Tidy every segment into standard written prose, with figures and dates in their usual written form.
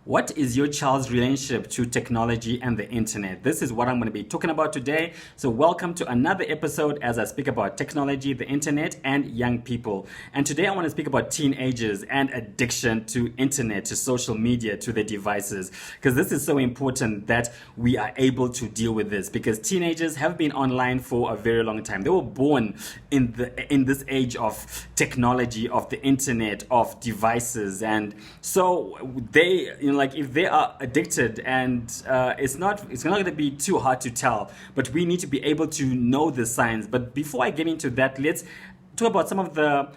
What is your child's relationship to technology and the internet? This is what I'm going to be talking about today. So, welcome to another episode as I speak about technology, the internet, and young people. And today I want to speak about teenagers and addiction to internet, to social media, to the devices. Because this is so important that we are able to deal with this. Because teenagers have been online for a very long time. They were born in this age of technology, of the internet, of devices, and so they, like if they are addicted, and it's not going to be too hard to tell, but we need to be able to know the signs. But before I get into that, let's talk about some of the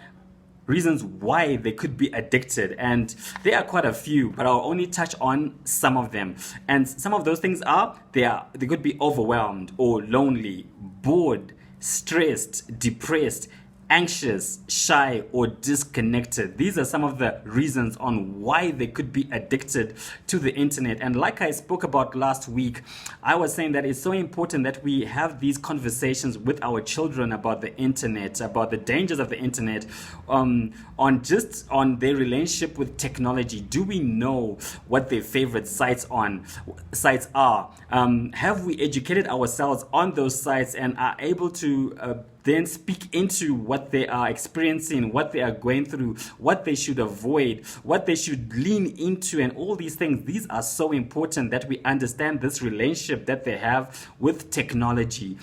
reasons why they could be addicted, and there are quite a few, but I'll only touch on some of them. And some of those things are they could be overwhelmed or lonely, bored, stressed, depressed, anxious, shy, or disconnected. These are some of the reasons on why they could be addicted to the internet. And like I spoke about last week, I was saying that it's so important that we have these conversations with our children about the internet, about the dangers of the internet, on their relationship with technology. Do we know what their favorite sites are? Have we educated ourselves on those sites and are able to then speak into what they are experiencing, what they are going through, what they should avoid, what they should lean into, and all these things. These are so important that we understand this relationship that they have with technology.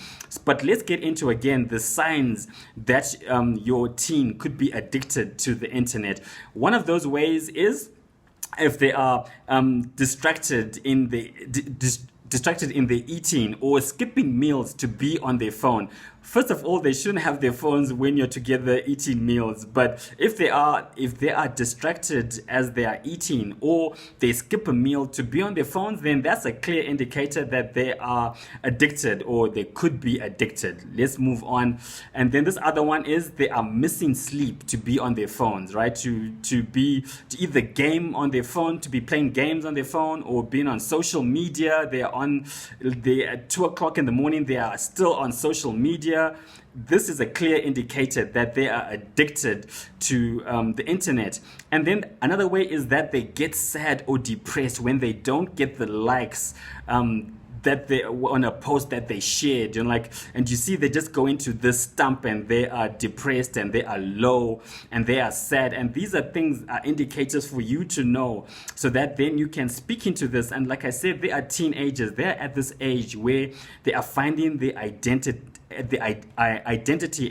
But let's get into again the signs that your teen could be addicted to the internet. One of those ways is if they are distracted in the eating or skipping meals to be on their phone. First of all, they shouldn't have their phones when you're together eating meals. But if they are distracted as they are eating, or they skip a meal to be on their phones, then that's a clear indicator that they are addicted, or they could be addicted. Let's move on. And then this other one is they are missing sleep to be on their phones, right? To either game on their phone, to be playing games on their phone, or being on social media. They at 2 o'clock in the morning, they are still on social media. This is a clear indicator that they are addicted to the internet. And then another way is that they get sad or depressed when they don't get the likes that they on a post that they shared, and you see they just go into this stump and they are depressed and they are low and they are sad. And these are indicators for you to know, so that then you can speak into this. And like I said, they are teenagers. They're at this age where they are finding the identity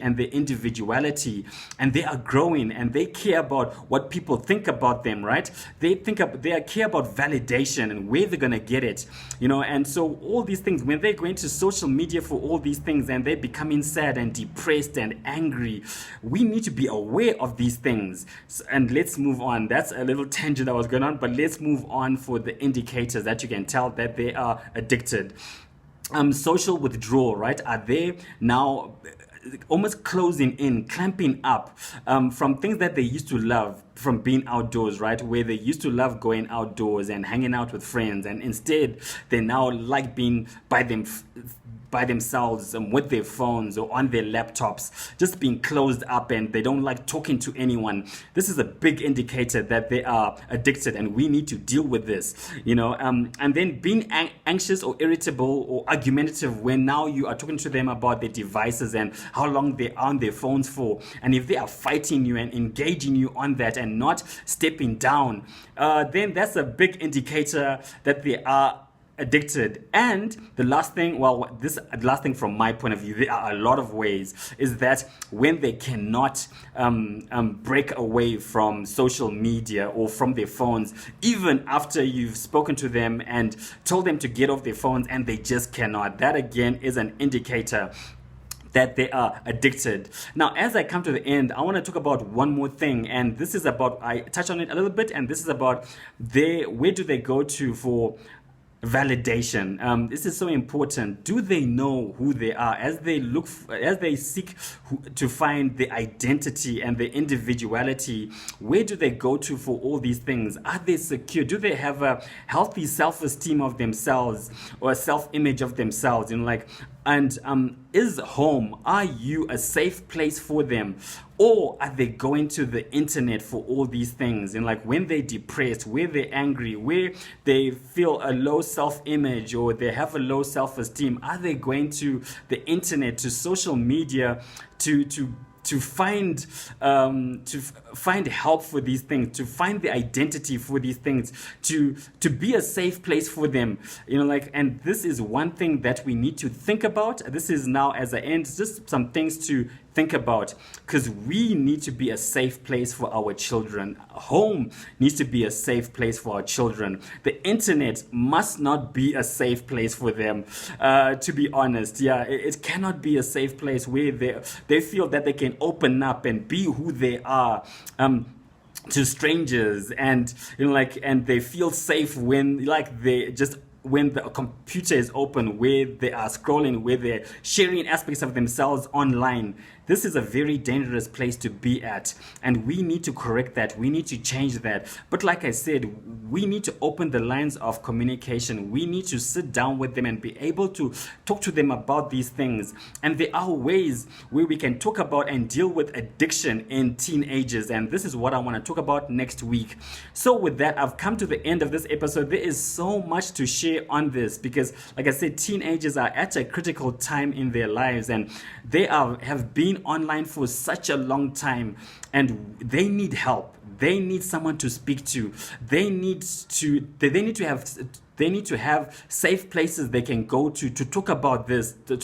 and the individuality, and they are growing, and they care about what people think about them, right? They care about validation and where they're gonna get it, and so all these things, when they go into social media for all these things and they're becoming sad and depressed and angry, we need to be aware of these things. And let's move on. That's a little tangent that was going on, but let's move on for the indicators that you can tell that they are addicted. Social withdrawal, right? Are they now almost closing in, clamping up from things that they used to love, from being outdoors, right? Where they used to love going outdoors and hanging out with friends, and instead they now like being by themselves with their phones or on their laptops, just being closed up, and they don't like talking to anyone. This is a big indicator that they are addicted, and we need to deal with this, and then being anxious or irritable or argumentative when now you are talking to them about their devices and how long they are on their phones for, and if they are fighting you and engaging you on that and not stepping down, then that's a big indicator that they are addicted. And the last thing from my point of view, there are a lot of ways, is that when they cannot break away from social media or from their phones, even after you've spoken to them and told them to get off their phones, and they just cannot. That again is an indicator that they are addicted. Now, as I come to the end, I want to talk about one more thing, and this is about, I touched on it a little bit, and this is about where do they go to for validation. This is so important. Do they know who they are as they seek to find the identity and the individuality? Where do they go to for all these things? Are they secure? Do they have a healthy self-esteem of themselves or a self-image of themselves? And is home, are you a safe place for them? Or are they going to the internet for all these things? And like when they're depressed, where they're angry, where they feel a low self-image or they have a low self-esteem, are they going to the internet, to social media, to find find help for these things, to find the identity for these things, to be a safe place for them, like. And this is one thing that we need to think about. This is now, as I end, just some things to think about, because we need to be a safe place for our children. Home needs to be a safe place for our children. The internet must not be a safe place for them, to be honest. Yeah, it cannot be a safe place where they feel that they can open up and be who they are, to strangers, and and they feel safe when when the computer is open, where they are scrolling, where they're sharing aspects of themselves online. This is a very dangerous place to be at, and we need to correct that. We need to change that. But like I said, we need to open the lines of communication. We need to sit down with them and be able to talk to them about these things. And there are ways where we can talk about and deal with addiction in teenagers, and this is what I want to talk about next week. So with that, I've come to the end of this episode. There is so much to share on this, because like I said, teenagers are at a critical time in their lives, and they have been online for such a long time, and they need help. They need someone to speak to. They need to have safe places they can go to talk about this, to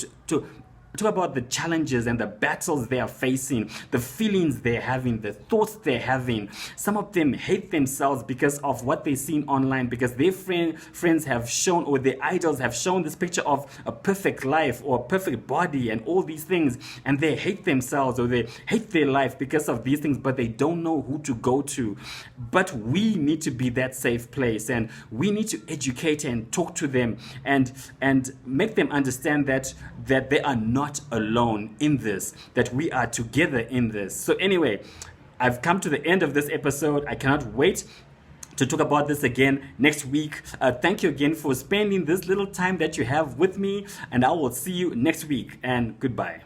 talk about the challenges and the battles they are facing, the feelings they're having, the thoughts they're having. Some of them hate themselves because of what they've seen online, because their friends have shown, or their idols have shown, this picture of a perfect life or a perfect body and all these things, and they hate themselves or they hate their life because of these things, but they don't know who to go to. But we need to be that safe place, and we need to educate and talk to them and make them understand that they are not alone in this, that we are together in this. So anyway, I've come to the end of this episode. I cannot wait to talk about this again next week. Thank you again for spending this little time that you have with me, and I will see you next week, and goodbye.